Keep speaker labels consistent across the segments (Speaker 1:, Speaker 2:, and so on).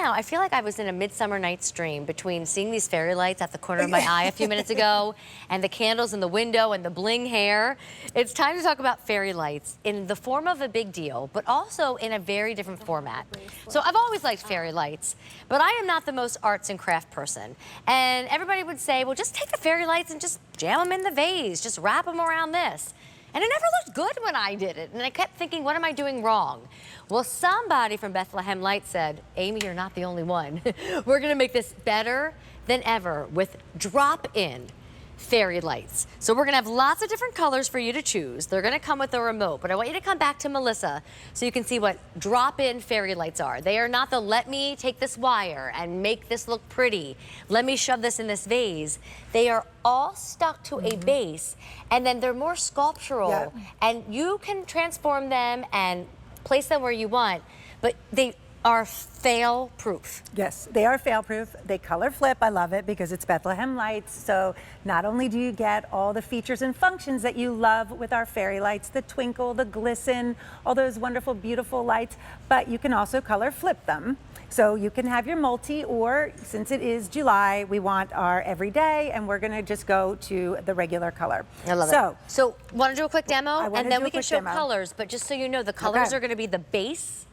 Speaker 1: now, I feel like I was in a Midsummer Night's Dream between seeing these fairy lights at the corner of my eye a few minutes ago and the candles in the window and the bling hair. It's time to talk about fairy lights in the form of a big deal, but also in a very different format. So I've always liked fairy lights, but I am not the most arts and craft person. And everybody would say, well, just take the fairy lights and just jam them in the vase, just wrap them around this. And it never looked good when I did it. And I kept thinking, what am I doing wrong? Well, somebody from Bethlehem Lights said, Amy, you're not the only one. We're gonna make this better than ever with drop-in fairy lights. So we're gonna have lots of different colors for you to choose. They're gonna come with a remote, but I want you to come back to Melissa so you can see what drop-in fairy lights are. They are not the let me take this wire and make this look pretty. Let me shove this in this vase. They are all stuck to a base, and then they're more sculptural, and you can transform them and place them where you want, but they are fail-proof.
Speaker 2: Yes, they are fail-proof. They color flip. I love it because it's Bethlehem Lights. So not only do you get all the features and functions that you love with our fairy lights, the twinkle, the glisten, all those wonderful, beautiful lights, but you can also color flip them. So you can have your multi, or since it is July, we want our everyday, and we're gonna just go to the regular color.
Speaker 1: I love it. So wanna do a quick demo? And then we can show colors, but just so you know, the colors are gonna be the base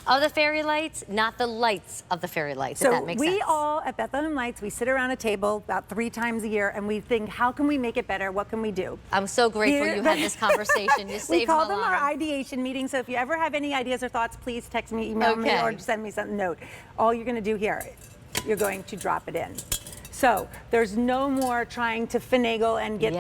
Speaker 1: of the fairy lights, not the lights of the fairy lights, if that makes sense. So we all at Bethlehem Lights, we sit around a table about 3 times a year and we think, how can we make it better? What can we do? I'm so grateful you had this conversation. You saved my life.
Speaker 2: We call them our ideation meetings. So if you ever have any ideas or thoughts, please text me, email me, or send me some note. All you're gonna do here, you're going to drop it in. So there's no more trying to finagle and get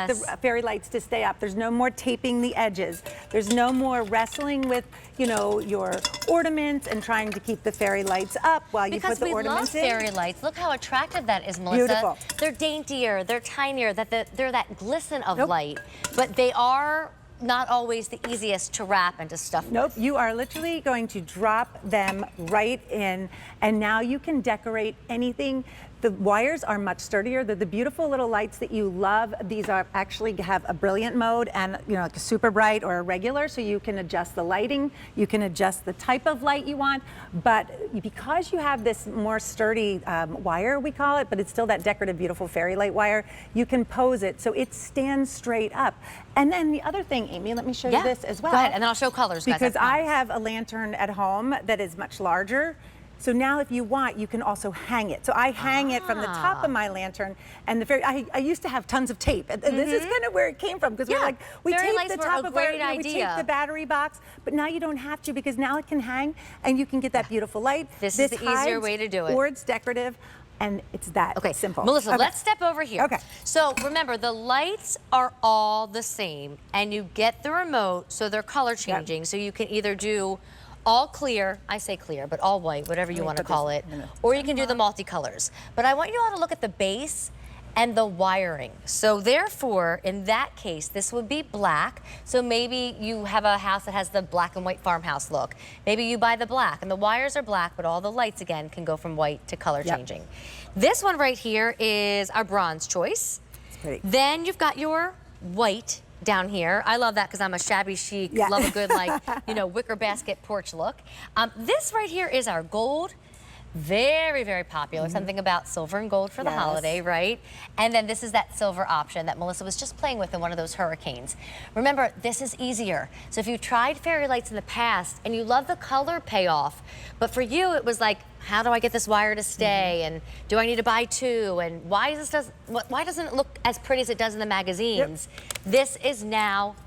Speaker 2: the fairy lights to stay up. There's no more taping the edges. There's no more wrestling with, you know, your ornaments and trying to keep the fairy lights up while you put the ornaments in.
Speaker 1: Because we love fairy lights. Look how attractive that is, Melissa.
Speaker 2: Beautiful.
Speaker 1: They're daintier, they're tinier, they're that glisten of light, but they are not always the easiest to wrap and to stuff with.
Speaker 2: You are literally going to drop them right in, and now you can decorate anything. The wires are much sturdier. They're the beautiful little lights that you love. These are actually have a brilliant mode and, you know, like a super bright or a regular, so you can adjust the lighting, you can adjust the type of light you want, but because you have this more sturdy wire, we call it, but it's still that decorative, beautiful fairy light wire, you can pose it so it stands straight up. And then the other thing, Amy, let me show you this as well.
Speaker 1: Go ahead, and then I'll show colors, guys.
Speaker 2: Because I have a lantern at home that is much larger. So now if you want, you can also hang it. So I hang it from the top of my lantern, and the fairy, I used to have tons of tape. And this is kind of where it came from, because we're like, we tape the top of our, we tape the battery box, but now you don't have to, because now it can hang and you can get that beautiful light.
Speaker 1: This is the easier way to do it.
Speaker 2: Or it's decorative. And it's that simple.
Speaker 1: Melissa, let's step over here. So remember, the lights are all the same, and you get the remote, so they're color changing. So you can either do all clear, I say clear, but all white, whatever you want to call it, or you can do the multicolors. But I want you all to look at the base and the wiring. So therefore, in that case, this would be black. So maybe you have a house that has the black and white farmhouse look. Maybe you buy the black, and the wires are black, but all the lights, again, can go from white to color changing. This one right here is our bronze choice.
Speaker 2: It's pretty.
Speaker 1: Then you've got your white down here. I love that because I'm a shabby chic, love a good, like, you know, wicker basket porch look. This right here is our gold. Very, very popular. Something about silver and gold for the holiday, right? And then this is that silver option that Melissa was just playing with in one of those hurricanes. Remember, this is easier. So if you tried fairy lights in the past and you love the color payoff, but for you it was like, how do I get this wire to stay? And do I need to buy 2? And why doesn't it look as pretty as it does in the magazines? This is now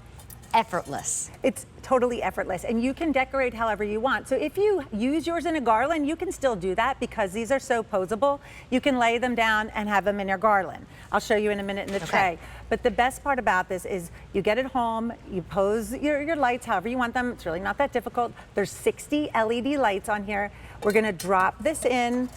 Speaker 1: effortless.
Speaker 2: It's totally effortless, and you can decorate however you want. So if you use yours in a garland, you can still do that because these are so posable. You can lay them down and have them in your garland. I'll show you in a minute in the tray. But the best part about this is you get it home, you pose your lights however you want them. It's really not that difficult. There's 60 LED lights on here. We're gonna drop this in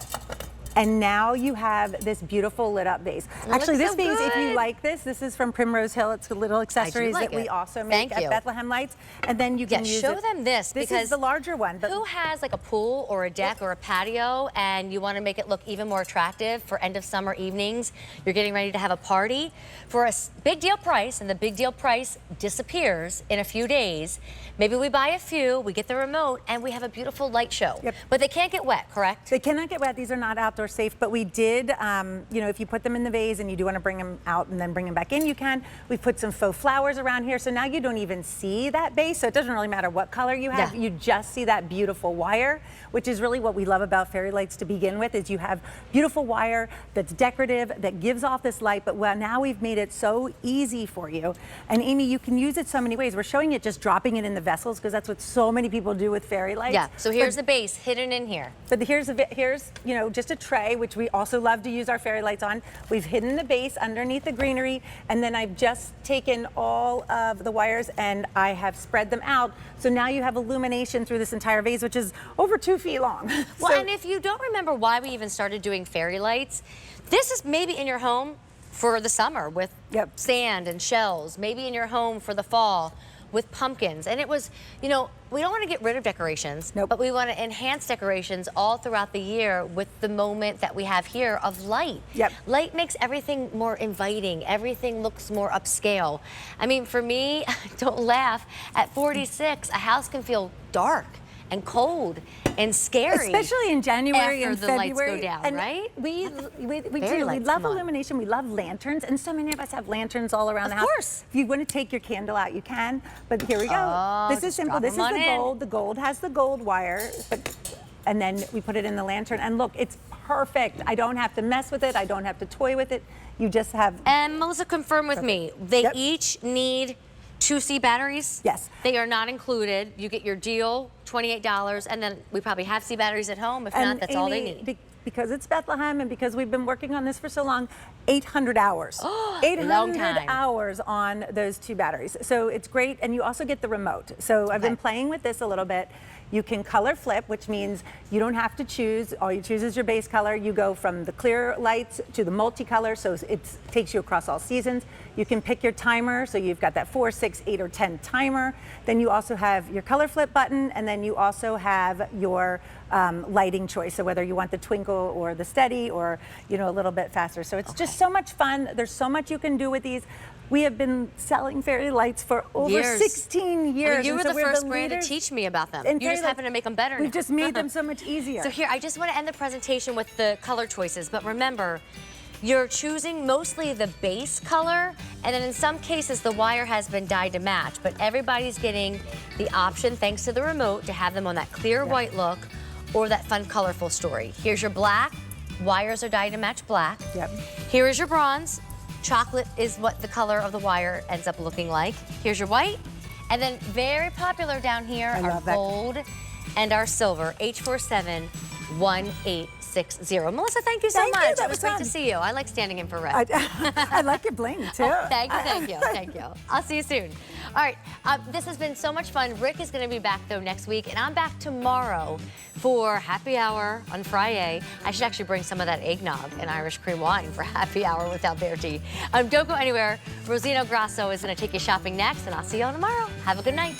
Speaker 2: And now you have this beautiful lit up vase.
Speaker 1: It
Speaker 2: Actually,
Speaker 1: looks
Speaker 2: this
Speaker 1: so
Speaker 2: vase, if you
Speaker 1: good.
Speaker 2: like this is from Primrose Hill. It's the little accessories
Speaker 1: like
Speaker 2: that we
Speaker 1: it.
Speaker 2: also make
Speaker 1: Thank
Speaker 2: at
Speaker 1: you.
Speaker 2: Bethlehem Lights. And then you can use
Speaker 1: show
Speaker 2: it.
Speaker 1: them this,
Speaker 2: This
Speaker 1: because
Speaker 2: is the larger one. But
Speaker 1: who has like a pool or a deck or a patio and you want to make it look even more attractive for end of summer evenings? You're getting ready to have a party for a big deal price, and the big deal price disappears in a few days. Maybe we buy a few, we get the remote, and we have a beautiful light show.
Speaker 2: Yep.
Speaker 1: But they can't get wet, correct?
Speaker 2: They cannot get wet. These are not outdoor safe, but we did, you know, if you put them in the vase and you do want to bring them out and then bring them back in, you can. We've put some faux flowers around here, so now you don't even see that base, so it doesn't really matter what color you have.
Speaker 1: Yeah.
Speaker 2: You just see that beautiful wire, which is really what we love about fairy lights to begin with, is you have beautiful wire that's decorative, that gives off this light, but well, now we've made it so easy for you. And Amy, you can use it so many ways. We're showing it just dropping it in the vessels, because that's what so many people do with fairy lights.
Speaker 1: Yeah, so here's the base hidden in here.
Speaker 2: But here's you know, just a tray, which we also love to use our fairy lights on. We've hidden the base underneath the greenery, and then I've just taken all of the wires and I have spread them out. So now you have illumination through this entire vase, which is over 2 feet long.
Speaker 1: Well,
Speaker 2: So-
Speaker 1: and if you don't remember why we even started doing fairy lights, this is maybe in your home for the summer with
Speaker 2: Yep.
Speaker 1: sand and shells, maybe in your home for the fall with pumpkins. And it was, you know, we don't want to get rid of decorations,
Speaker 2: Nope.
Speaker 1: but we want to enhance decorations all throughout the year with the moment that we have here of light.
Speaker 2: Yep.
Speaker 1: Light makes everything more inviting. Everything looks more upscale. I mean, for me, don't laugh, at 46, a house can feel dark and cold and scary.
Speaker 2: Especially in January
Speaker 1: after
Speaker 2: and
Speaker 1: the
Speaker 2: February.
Speaker 1: lights go down,
Speaker 2: and
Speaker 1: right?
Speaker 2: We
Speaker 1: Fairy
Speaker 2: do. We
Speaker 1: lights,
Speaker 2: love
Speaker 1: come on.
Speaker 2: illumination. We love lanterns, and so many of us have lanterns all around
Speaker 1: Of
Speaker 2: the house.
Speaker 1: course.
Speaker 2: If you want to take your candle out, you can. But here we go.
Speaker 1: Oh,
Speaker 2: this is
Speaker 1: just
Speaker 2: simple.
Speaker 1: drop
Speaker 2: This is
Speaker 1: them
Speaker 2: the
Speaker 1: on in.
Speaker 2: gold. The gold has the gold wire, and then we put it in the lantern. And look, it's perfect. I don't have to mess with it. I don't have to toy with it. You just have.
Speaker 1: And Melissa, confirm with me, they
Speaker 2: Yep.
Speaker 1: each need 2C batteries?
Speaker 2: Yes.
Speaker 1: They are not included. You get your deal, $28, and then we probably have C batteries at home. If not, that's all they
Speaker 2: Amy,
Speaker 1: need.
Speaker 2: Because it's Bethlehem and because we've been working on this for so long, 800 hours.
Speaker 1: Long
Speaker 2: 800
Speaker 1: time.
Speaker 2: hours on those 2 batteries. So it's great, and you also get the remote. So I've been playing with this a little bit. You can color flip, which means you don't have to choose. All you choose is your base color. You go from the clear lights to the multicolor, so it takes you across all seasons. You can pick your timer, so you've got that 4, 6, 8, or 10 timer. Then you also have your color flip button, and then you also have your lighting choice, so whether you want the twinkle or the steady, or you know, a little bit faster. So it's just so much fun. There's so much you can do with these. We have been selling fairy lights for over
Speaker 1: Years.
Speaker 2: 16 years.
Speaker 1: I mean, you
Speaker 2: and
Speaker 1: were
Speaker 2: so
Speaker 1: the
Speaker 2: we're
Speaker 1: first brand to
Speaker 2: leaders
Speaker 1: teach me about them.
Speaker 2: in
Speaker 1: You
Speaker 2: fairy
Speaker 1: just
Speaker 2: lights.
Speaker 1: happen to make them better
Speaker 2: We've
Speaker 1: now.
Speaker 2: just made them so much easier.
Speaker 1: So here, I just want to end the presentation with the color choices, but remember, you're choosing mostly the base color, and then in some cases the wire has been dyed to match, but everybody's getting the option, thanks to the remote, to have them on that clear white look or that fun, colorful story. Here's your black, wires are dyed to match black.
Speaker 2: Yep.
Speaker 1: Here is your bronze. Chocolate is what the color of the wire ends up looking like. Here's your white, and then very popular down here
Speaker 2: I
Speaker 1: are
Speaker 2: love that.
Speaker 1: gold and our silver, H471860. Melissa, thank you so
Speaker 2: Thank you,
Speaker 1: much.
Speaker 2: that
Speaker 1: It was
Speaker 2: was
Speaker 1: great
Speaker 2: fun.
Speaker 1: to see you. I like standing in for red.
Speaker 2: I like your bling too.
Speaker 1: Thank you, thank you, thank you. I'll see you soon. All right, this has been so much fun. Rick is going to be back though next week, and I'm back tomorrow for happy hour on Friday. I should actually bring some of that eggnog and Irish cream wine for happy hour with Alberti. Don't go anywhere. Rosino Grasso is going to take you shopping next, and I'll see you all tomorrow. Have a good night.